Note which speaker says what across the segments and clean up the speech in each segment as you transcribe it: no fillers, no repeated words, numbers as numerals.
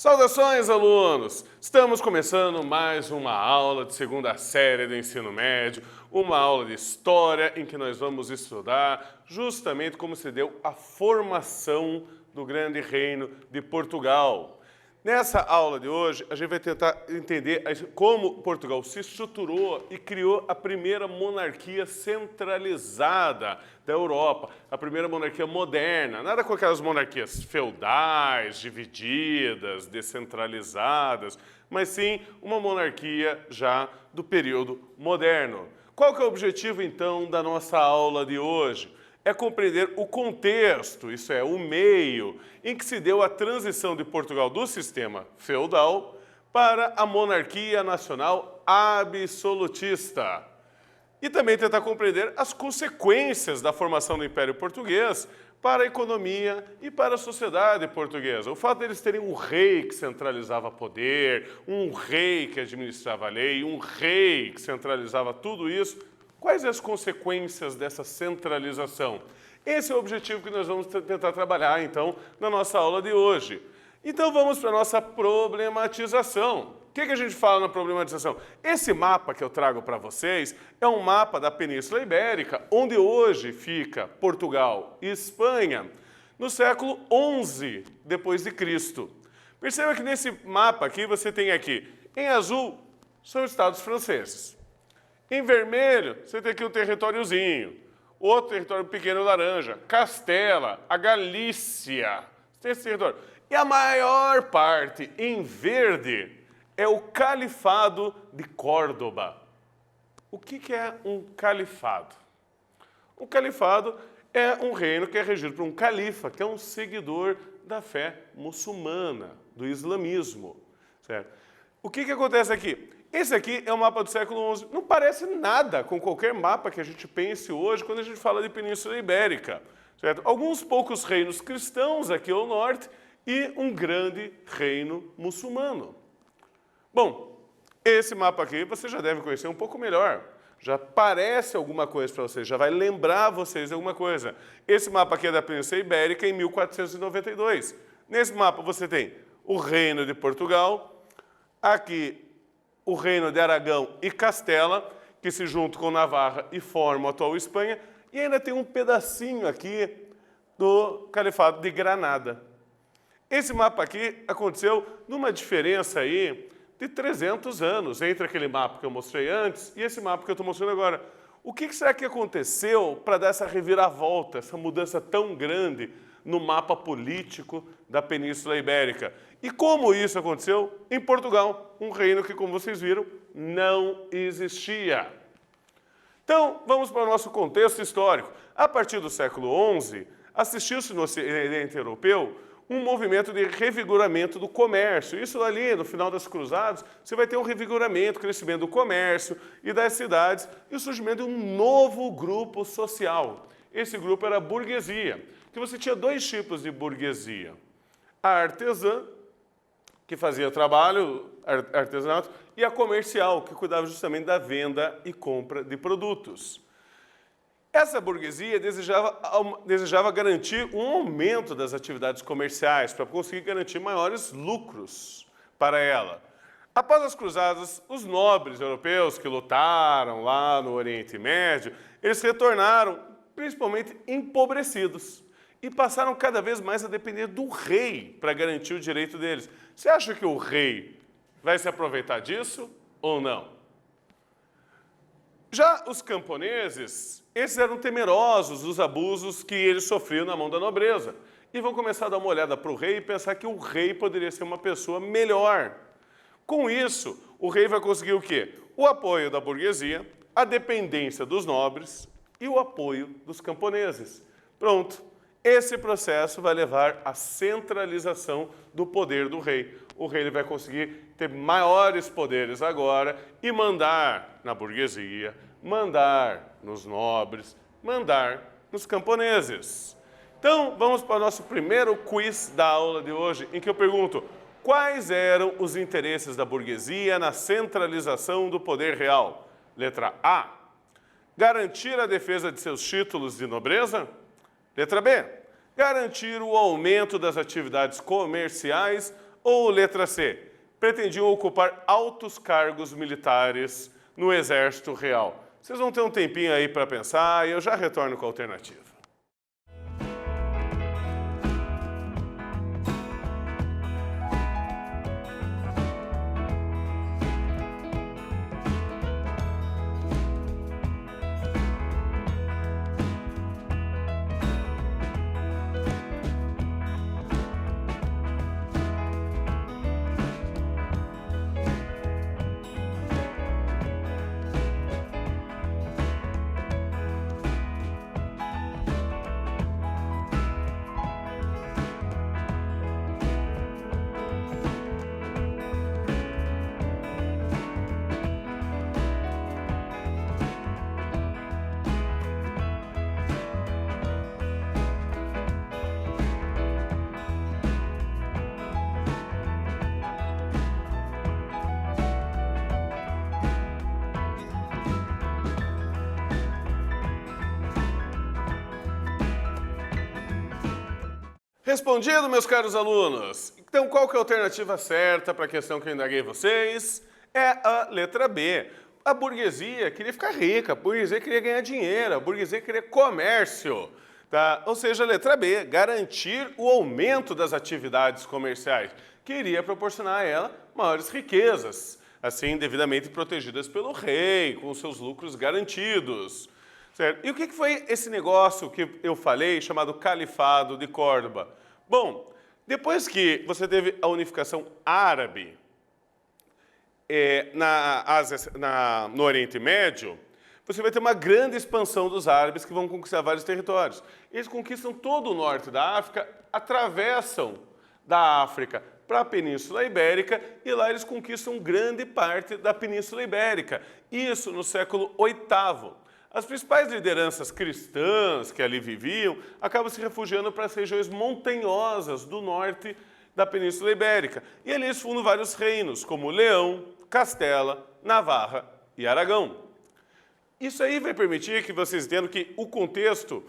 Speaker 1: Saudações, alunos! Estamos começando mais uma aula de segunda série do ensino médio, uma aula de história em que nós vamos estudar justamente como se deu a formação do grande reino de Portugal. Nessa aula de hoje, a gente vai tentar entender como Portugal se estruturou e criou a primeira monarquia centralizada da Europa, a primeira monarquia moderna. Nada com aquelas monarquias feudais, divididas, descentralizadas, mas sim uma monarquia já do período moderno. Qual que é o objetivo, então, da nossa aula de hoje? É compreender o contexto, isso é, o meio, em que se deu a transição de Portugal do sistema feudal para a monarquia nacional absolutista. E também tentar compreender as consequências da formação do Império Português para a economia e para a sociedade portuguesa. O fato deles terem um rei que centralizava poder, um rei que administrava a lei, um rei que centralizava tudo isso. Quais as consequências dessa centralização? Esse é o objetivo que nós vamos tentar trabalhar, então, na nossa aula de hoje. Então, vamos para a nossa problematização. O que a gente fala na problematização? Esse mapa que eu trago para vocês é um mapa da Península Ibérica, onde hoje fica Portugal e Espanha, no século XI depois de Cristo. Perceba que nesse mapa aqui, você tem aqui, em azul, são estados franceses. Em vermelho, você tem aqui um territóriozinho, outro território pequeno laranja, Castela, a Galícia, você tem esse território. E a maior parte, em verde, é o Califado de Córdoba. O que é um califado? Um califado é um reino que é regido por um califa, que é um seguidor da fé muçulmana, do islamismo. Certo? O que acontece aqui? Esse aqui é o mapa do século XI. Não parece nada com qualquer mapa que a gente pense hoje quando a gente fala de Península Ibérica. Certo? Alguns poucos reinos cristãos aqui ao norte e um grande reino muçulmano. Bom, esse mapa aqui você já deve conhecer um pouco melhor. Já parece alguma coisa para vocês, já vai lembrar vocês de alguma coisa. Esse mapa aqui é da Península Ibérica em 1492. Nesse mapa você tem o Reino de Portugal, aqui o Reino de Aragão e Castela, que se juntam com Navarra e formam a atual Espanha, e ainda tem um pedacinho aqui do Califado de Granada. Esse mapa aqui aconteceu numa diferença aí de 300 anos entre aquele mapa que eu mostrei antes e esse mapa que eu estou mostrando agora. O que será que aconteceu para dar essa reviravolta, essa mudança tão grande no mapa político da Península Ibérica? E como isso aconteceu? Em Portugal, um reino que, como vocês viram, não existia. Então, vamos para o nosso contexto histórico. A partir do século XI, assistiu-se no Ocidente Europeu um movimento de revigoramento do comércio. Isso ali, no final das cruzadas, você vai ter um revigoramento, crescimento do comércio e das cidades e o surgimento de um novo grupo social. Esse grupo era a burguesia, que você tinha dois tipos de burguesia. A artesã, que fazia trabalho, artesanato, e a comercial, que cuidava justamente da venda e compra de produtos. Essa burguesia desejava garantir um aumento das atividades comerciais para conseguir garantir maiores lucros para ela. Após as cruzadas, os nobres europeus que lutaram lá no Oriente Médio, eles retornaram principalmente empobrecidos e passaram cada vez mais a depender do rei para garantir o direito deles. Você acha que o rei vai se aproveitar disso ou não? Já os camponeses, esses eram temerosos dos abusos que eles sofriam na mão da nobreza e vão começar a dar uma olhada para o rei e pensar que o rei poderia ser uma pessoa melhor. Com isso, o rei vai conseguir o quê? O apoio da burguesia, a dependência dos nobres e o apoio dos camponeses. Pronto. Esse processo vai levar à centralização do poder do rei. O rei ele vai conseguir ter maiores poderes agora e mandar na burguesia, mandar nos nobres, mandar nos camponeses. Então, vamos para o nosso primeiro quiz da aula de hoje, em que eu pergunto: quais eram os interesses da burguesia na centralização do poder real? Letra A, garantir a defesa de seus títulos de nobreza? Letra B, garantir o aumento das atividades comerciais Ou letra C, pretendiam ocupar altos cargos militares no Exército Real. Vocês vão ter um tempinho aí para pensar e eu já retorno com a alternativa. Respondido, meus caros alunos. Então, qual que é a alternativa certa para a questão que eu indaguei vocês? É a letra B. A burguesia queria ficar rica, a burguesia queria ganhar dinheiro, a burguesia queria comércio. Tá? Ou seja, a letra B, garantir o aumento das atividades comerciais, que iria proporcionar a ela maiores riquezas, assim devidamente protegidas pelo rei, com seus lucros garantidos. Certo? E o que foi esse negócio que eu falei, chamado Califado de Córdoba? Bom, depois que você teve a unificação árabe no Oriente Médio, você vai ter uma grande expansão dos árabes que vão conquistar vários territórios. Eles conquistam todo o norte da África, atravessam da África para a Península Ibérica e lá eles conquistam grande parte da Península Ibérica. Isso no século VIII. As principais lideranças cristãs que ali viviam acabam se refugiando para as regiões montanhosas do norte da Península Ibérica. E ali eles fundam vários reinos, como Leão, Castela, Navarra e Aragão. Isso aí vai permitir que vocês entendam que o contexto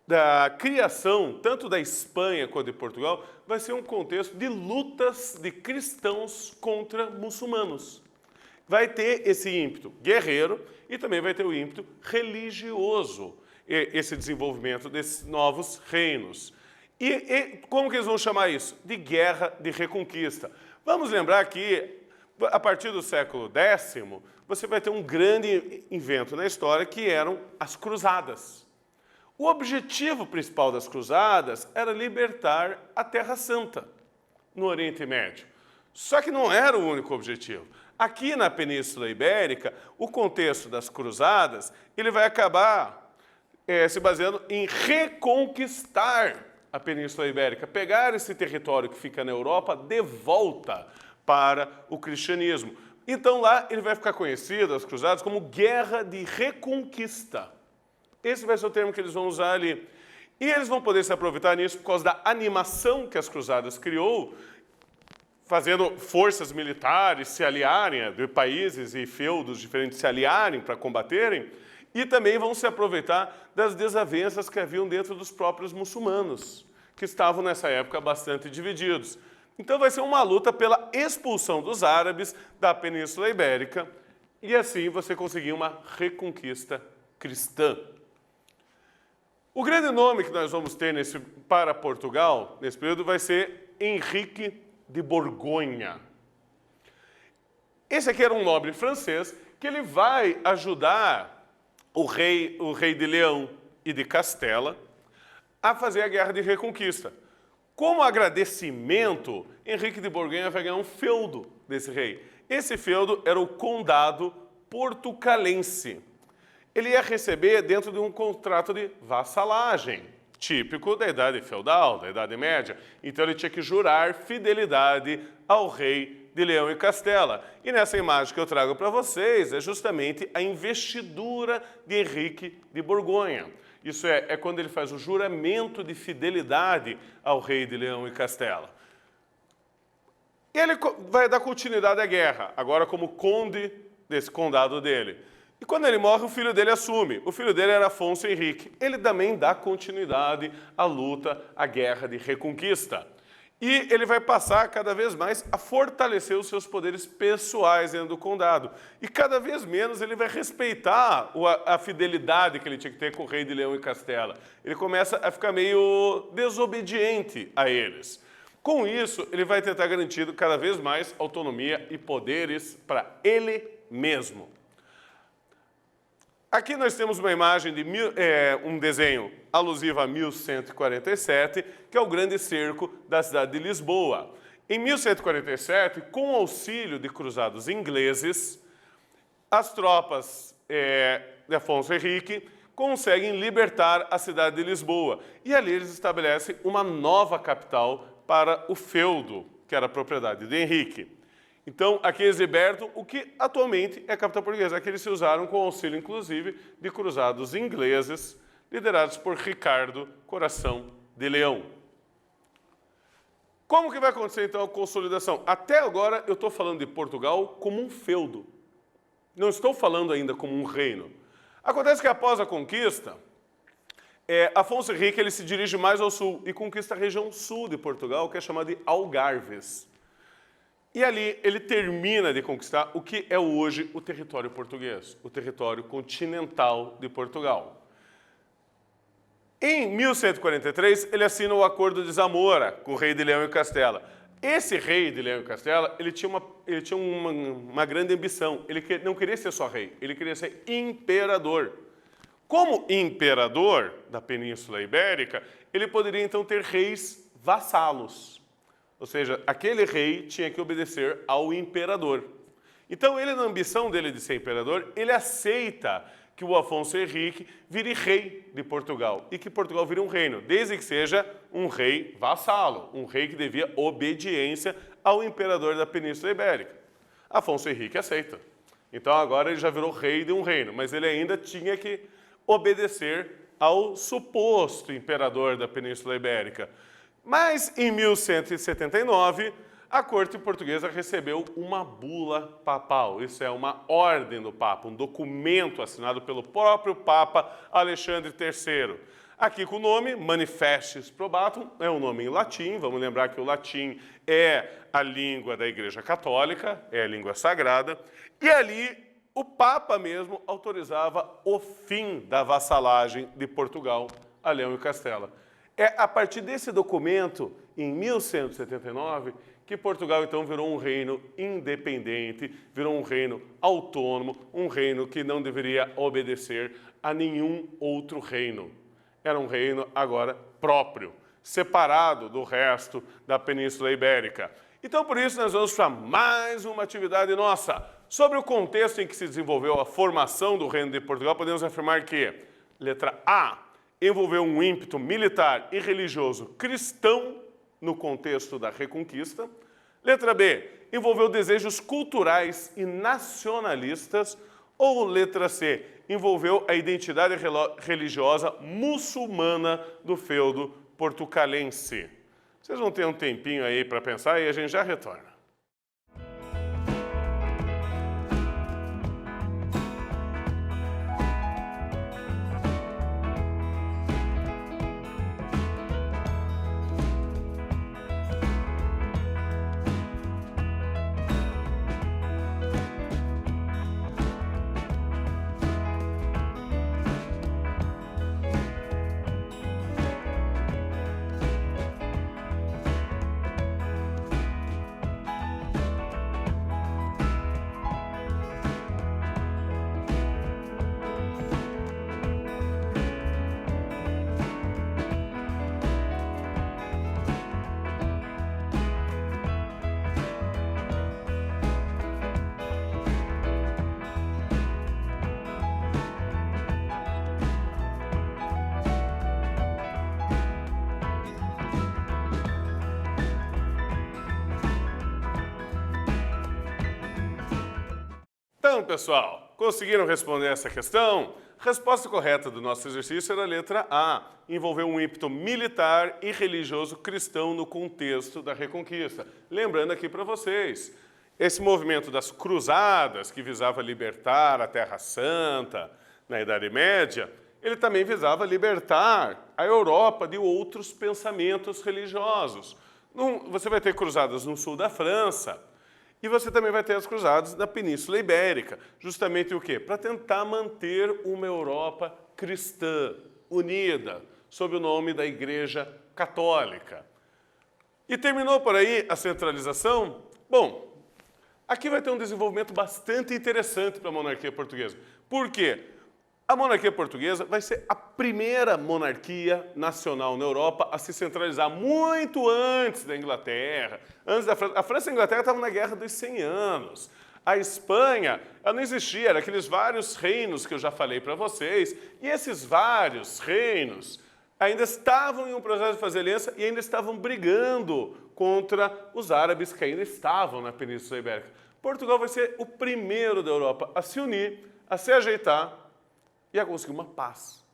Speaker 1: da criação, tanto da Espanha quanto de Portugal, vai ser um contexto de lutas de cristãos contra muçulmanos. Vai ter esse ímpeto guerreiro e também vai ter o ímpeto religioso, esse desenvolvimento desses novos reinos. E como que eles vão chamar isso? De guerra de reconquista. Vamos lembrar que, a partir do século X, você vai ter um grande evento na história que eram as cruzadas. O objetivo principal das cruzadas era libertar a Terra Santa, no Oriente Médio. Só que não era o único objetivo. Aqui na Península Ibérica, o contexto das cruzadas, ele vai acabar se baseando em reconquistar a Península Ibérica, pegar esse território que fica na Europa de volta para o cristianismo. Então lá ele vai ficar conhecido, as cruzadas, como Guerra de Reconquista. Esse vai ser o termo que eles vão usar ali. E eles vão poder se aproveitar nisso por causa da animação que as cruzadas criou, fazendo forças militares se aliarem, de países e feudos diferentes se aliarem para combaterem, e também vão se aproveitar das desavenças que haviam dentro dos próprios muçulmanos, que estavam nessa época bastante divididos. Então vai ser uma luta pela expulsão dos árabes da Península Ibérica, e assim você conseguir uma reconquista cristã. O grande nome que nós vamos ter para Portugal, nesse período, vai ser Henrique de Borgonha. Esse aqui era um nobre francês que ele vai ajudar o rei de Leão e de Castela a fazer a Guerra de Reconquista. Como agradecimento, Henrique de Borgonha vai ganhar um feudo desse rei. Esse feudo era o Condado Portucalense. Ele ia receber dentro de um contrato de vassalagem, típico da Idade Feudal, da Idade Média. Então ele tinha que jurar fidelidade ao rei de Leão e Castela. E nessa imagem que eu trago para vocês é justamente a investidura de Henrique de Borgonha. Isso é quando ele faz o juramento de fidelidade ao rei de Leão e Castela. Ele vai dar continuidade à guerra, agora como conde desse condado dele. E quando ele morre, o filho dele assume. O filho dele era Afonso Henrique. Ele também dá continuidade à luta, à guerra de reconquista. E ele vai passar cada vez mais a fortalecer os seus poderes pessoais dentro do condado. E cada vez menos ele vai respeitar a fidelidade que ele tinha que ter com o rei de Leão e Castela. Ele começa a ficar meio desobediente a eles. Com isso, ele vai tentar garantir cada vez mais autonomia e poderes para ele mesmo. Aqui nós temos uma imagem de um desenho alusivo a 1147, que é o grande cerco da cidade de Lisboa. Em 1147, com o auxílio de cruzados ingleses, as tropas de Afonso Henrique conseguem libertar a cidade de Lisboa. E ali eles estabelecem uma nova capital para o feudo, que era a propriedade de Henrique. Então, aqui eles libertam o que atualmente é a capital portuguesa. Aqui eles se usaram com auxílio, inclusive, de cruzados ingleses, liderados por Ricardo Coração de Leão. Como que vai acontecer, então, a consolidação? Até agora, eu estou falando de Portugal como um feudo. Não estou falando ainda como um reino. Acontece que, após a conquista, Afonso Henrique ele se dirige mais ao sul e conquista a região sul de Portugal, que é chamada de Algarves. E ali ele termina de conquistar o que é hoje o território português, o território continental de Portugal. Em 1143, ele assina o Acordo de Zamora com o rei de Leão e Castela. Esse rei de Leão e Castela, ele tinha uma grande ambição. Ele não queria ser só rei, ele queria ser imperador. Como imperador da Península Ibérica, ele poderia então ter reis vassalos. Ou seja, aquele rei tinha que obedecer ao imperador. Então, ele, na ambição dele de ser imperador, ele aceita que o Afonso Henrique vire rei de Portugal e que Portugal vire um reino, desde que seja um rei vassalo, um rei que devia obediência ao imperador da Península Ibérica. Afonso Henrique aceita. Então, agora ele já virou rei de um reino, mas ele ainda tinha que obedecer ao suposto imperador da Península Ibérica. Mas, em 1179, a corte portuguesa recebeu uma bula papal. Isso é uma ordem do Papa, um documento assinado pelo próprio Papa Alexandre III. Aqui com o nome Manifestis Probatum, é um nome em latim. Vamos lembrar que o latim é a língua da Igreja Católica, é a língua sagrada. E ali o Papa mesmo autorizava o fim da vassalagem de Portugal a Leão e Castela. É a partir desse documento, em 1179, que Portugal então virou um reino independente, virou um reino autônomo, um reino que não deveria obedecer a nenhum outro reino. Era um reino agora próprio, separado do resto da Península Ibérica. Então, por isso, nós vamos para mais uma atividade nossa. Sobre o contexto em que se desenvolveu a formação do Reino de Portugal, podemos afirmar que, letra A, envolveu um ímpeto militar e religioso cristão no contexto da Reconquista. Letra B, envolveu desejos culturais e nacionalistas. Ou letra C, envolveu a identidade religiosa muçulmana do feudo portucalense. Vocês vão ter um tempinho aí para pensar e a gente já retorna. Então, pessoal, conseguiram responder essa questão? A resposta correta do nosso exercício era a letra A. Envolveu um ímpeto militar e religioso cristão no contexto da Reconquista. Lembrando aqui para vocês, esse movimento das cruzadas, que visava libertar a Terra Santa na Idade Média, ele também visava libertar a Europa de outros pensamentos religiosos. Você vai ter cruzadas no sul da França e você também vai ter as cruzadas na Península Ibérica. Justamente o quê? Para tentar manter uma Europa cristã, unida, sob o nome da Igreja Católica. E terminou por aí a centralização? Bom, aqui vai ter um desenvolvimento bastante interessante para a monarquia portuguesa. Por quê? A monarquia portuguesa vai ser a primeira monarquia nacional na Europa a se centralizar muito antes da Inglaterra, antes da França. A França e a Inglaterra estavam na Guerra dos 100 Anos. A Espanha, ela não existia, eram aqueles vários reinos que eu já falei para vocês, e esses vários reinos ainda estavam em um processo de fazer aliança e ainda estavam brigando contra os árabes que ainda estavam na Península Ibérica. Portugal vai ser o primeiro da Europa a se unir, a se ajeitar e a conseguir uma paz.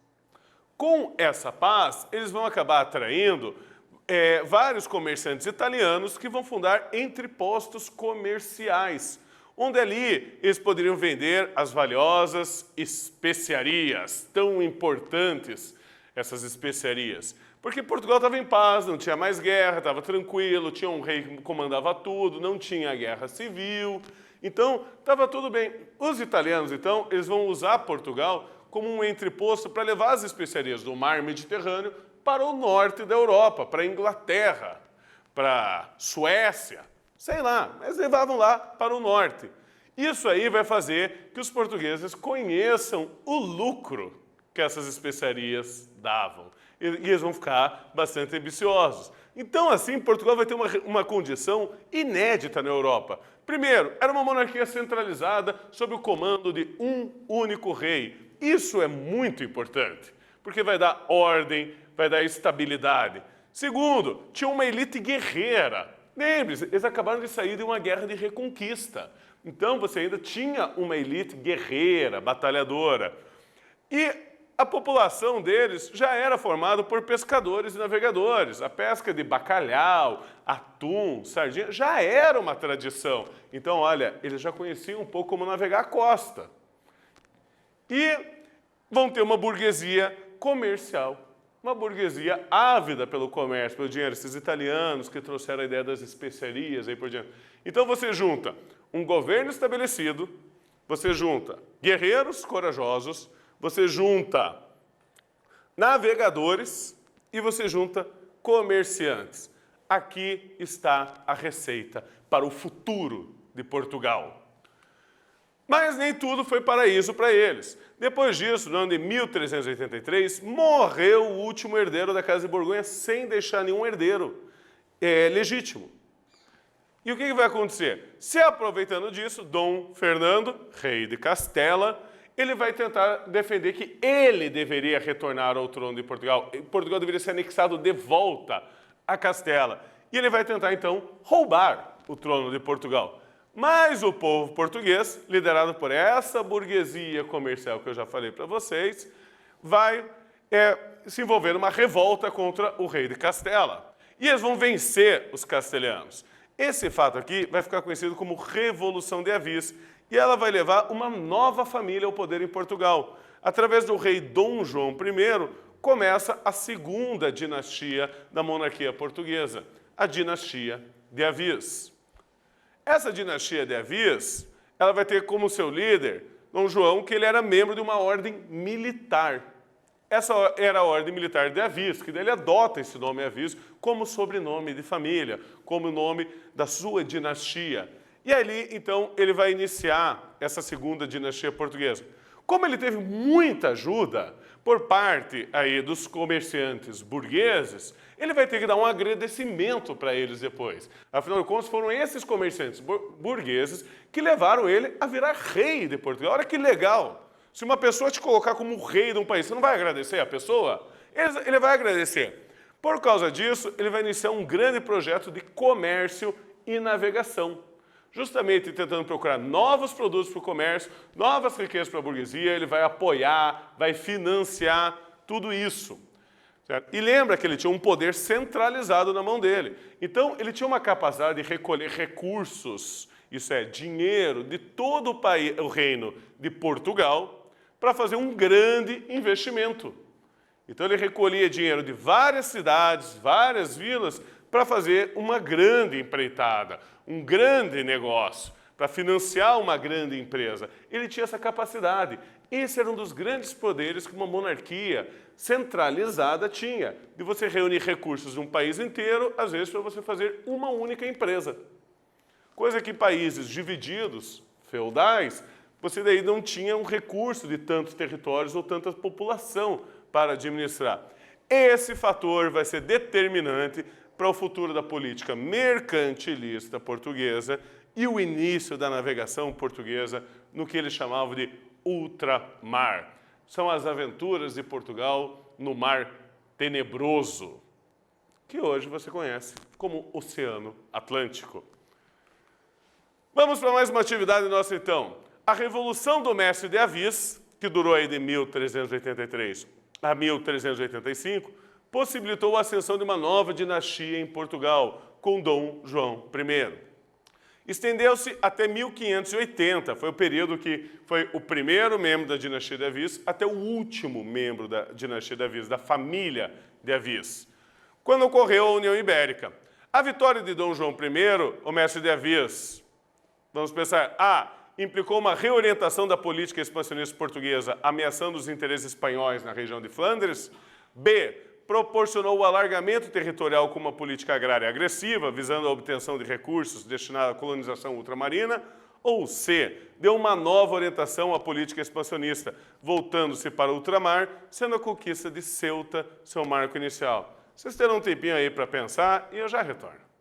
Speaker 1: Com essa paz, eles vão acabar atraindo vários comerciantes italianos que vão fundar entrepostos comerciais, onde ali eles poderiam vender as valiosas especiarias, tão importantes essas especiarias. Porque Portugal estava em paz, não tinha mais guerra, estava tranquilo, tinha um rei que comandava tudo, não tinha guerra civil, então estava tudo bem. Os italianos, então, eles vão usar Portugal como um entreposto para levar as especiarias do mar Mediterrâneo para o norte da Europa, para a Inglaterra, para a Suécia, sei lá, mas levavam lá para o norte. Isso aí vai fazer que os portugueses conheçam o lucro que essas especiarias davam. E eles vão ficar bastante ambiciosos. Então, assim, Portugal vai ter uma condição inédita na Europa. Primeiro, era uma monarquia centralizada sob o comando de um único rei. Isso é muito importante, porque vai dar ordem, vai dar estabilidade. Segundo, tinha uma elite guerreira. Lembre-se, eles acabaram de sair de uma guerra de reconquista. Então, você ainda tinha uma elite guerreira, batalhadora. E a população deles já era formada por pescadores e navegadores. A pesca de bacalhau, atum, sardinha, já era uma tradição. Então, olha, eles já conheciam um pouco como navegar a costa. E vão ter uma burguesia comercial, uma burguesia ávida pelo comércio, pelo dinheiro. Esses italianos que trouxeram a ideia das especiarias aí por diante. Então você junta um governo estabelecido, você junta guerreiros corajosos, você junta navegadores e você junta comerciantes. Aqui está a receita para o futuro de Portugal. Mas nem tudo foi paraíso para eles. Depois disso, no ano de 1383, morreu o último herdeiro da Casa de Borgonha sem deixar nenhum herdeiro legítimo. E o que vai acontecer? Se aproveitando disso, Dom Fernando, rei de Castela, ele vai tentar defender que ele deveria retornar ao trono de Portugal. Portugal deveria ser anexado de volta a Castela. E ele vai tentar, então, roubar o trono de Portugal. Mas o povo português, liderado por essa burguesia comercial que eu já falei para vocês, vai se envolver numa revolta contra o rei de Castela. E eles vão vencer os castelhanos. Esse fato aqui vai ficar conhecido como Revolução de Avis, e ela vai levar uma nova família ao poder em Portugal. Através do rei Dom João I, começa a segunda dinastia da monarquia portuguesa, a dinastia de Avis. Essa dinastia de Avis, ela vai ter como seu líder Dom João, que ele era membro de uma ordem militar. Essa era a ordem militar de Avis, que ele adota esse nome Avis como sobrenome de família, como nome da sua dinastia. E ali, então, ele vai iniciar essa segunda dinastia portuguesa. Como ele teve muita ajuda por parte aí dos comerciantes burgueses, ele vai ter que dar um agradecimento para eles depois. Afinal de contas, foram esses comerciantes burgueses que levaram ele a virar rei de Portugal. Olha que legal! Se uma pessoa te colocar como rei de um país, você não vai agradecer a pessoa? Ele vai agradecer. Por causa disso, ele vai iniciar um grande projeto de comércio e navegação. Justamente tentando procurar novos produtos para o comércio, novas riquezas para a burguesia, ele vai apoiar, vai financiar tudo isso. Certo? E lembra que ele tinha um poder centralizado na mão dele. Então, ele tinha uma capacidade de recolher recursos, isso é, dinheiro, de todo o reino de Portugal, para fazer um grande investimento. Então, ele recolhia dinheiro de várias cidades, várias vilas, para fazer uma grande empreitada, um grande negócio, para financiar uma grande empresa. Ele tinha essa capacidade. Esse era um dos grandes poderes que uma monarquia centralizada tinha, de você reunir recursos de um país inteiro, às vezes para você fazer uma única empresa. Coisa que países divididos, feudais, você daí não tinha um recurso de tantos territórios ou tanta população para administrar. Esse fator vai ser determinante para o futuro da política mercantilista portuguesa e o início da navegação portuguesa no que eles chamavam de ultramar. São as aventuras de Portugal no Mar Tenebroso, que hoje você conhece como Oceano Atlântico. Vamos para mais uma atividade nossa então. A Revolução do Mestre de Avis, que durou aí de 1383 a 1385, possibilitou a ascensão de uma nova dinastia em Portugal, com Dom João I. Estendeu-se até 1580, foi o período que foi o primeiro membro da dinastia de Avis até o último membro da dinastia de Avis, da família de Avis, quando ocorreu a União Ibérica. A vitória de Dom João I, o mestre de Avis, vamos pensar, A, implicou uma reorientação da política expansionista portuguesa, ameaçando os interesses espanhóis na região de Flandres. B, proporcionou o alargamento territorial com uma política agrária agressiva, visando a obtenção de recursos destinados à colonização ultramarina. Ou C, deu uma nova orientação à política expansionista, voltando-se para o ultramar, sendo a conquista de Ceuta seu marco inicial. Vocês terão um tempinho aí para pensar e eu já retorno.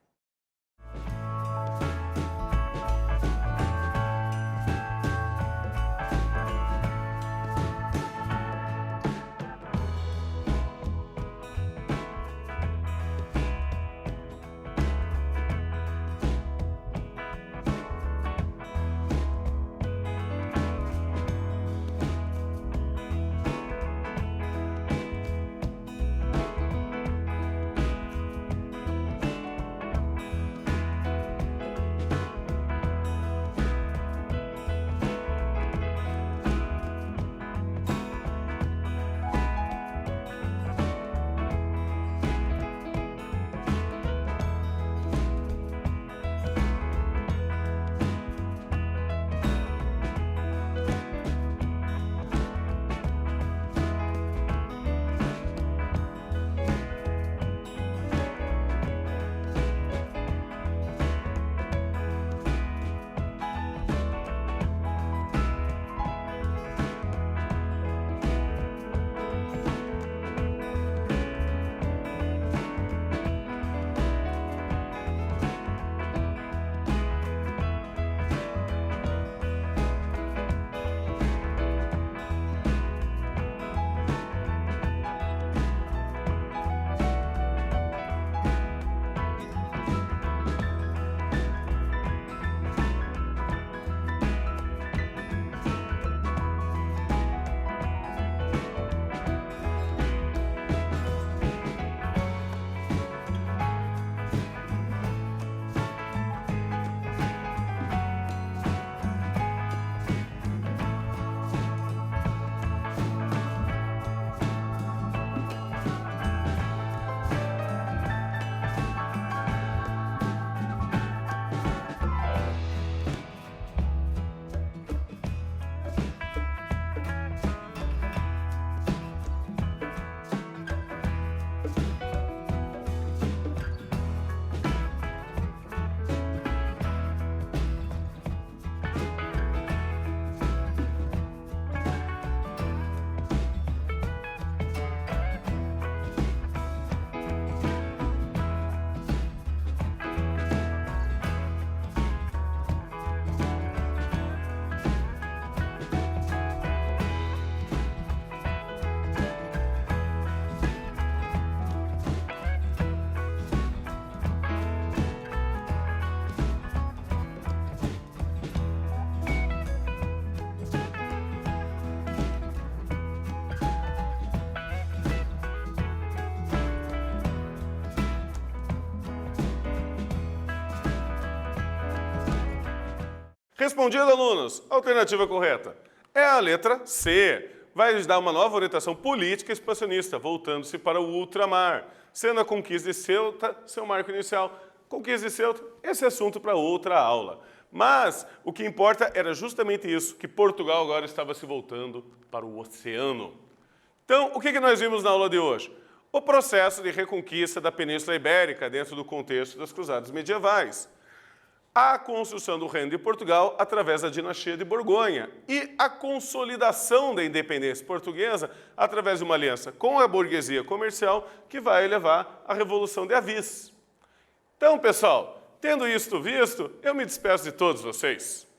Speaker 1: Respondido, alunos, a alternativa correta é a letra C. Vai lhes dar uma nova orientação política expansionista, voltando-se para o ultramar. sendo a conquista de Ceuta seu marco inicial. Conquista de Ceuta, esse é assunto para outra aula. Mas o que importa era justamente isso, que Portugal agora estava se voltando para o oceano. Então, o que nós vimos na aula de hoje? O processo de reconquista da Península Ibérica dentro do contexto das cruzadas medievais. A construção do Reino de Portugal através da dinastia de Borgonha e a consolidação da independência portuguesa através de uma aliança com a burguesia comercial que vai levar à Revolução de Avis. Então, pessoal, tendo isto visto, eu me despeço de todos vocês.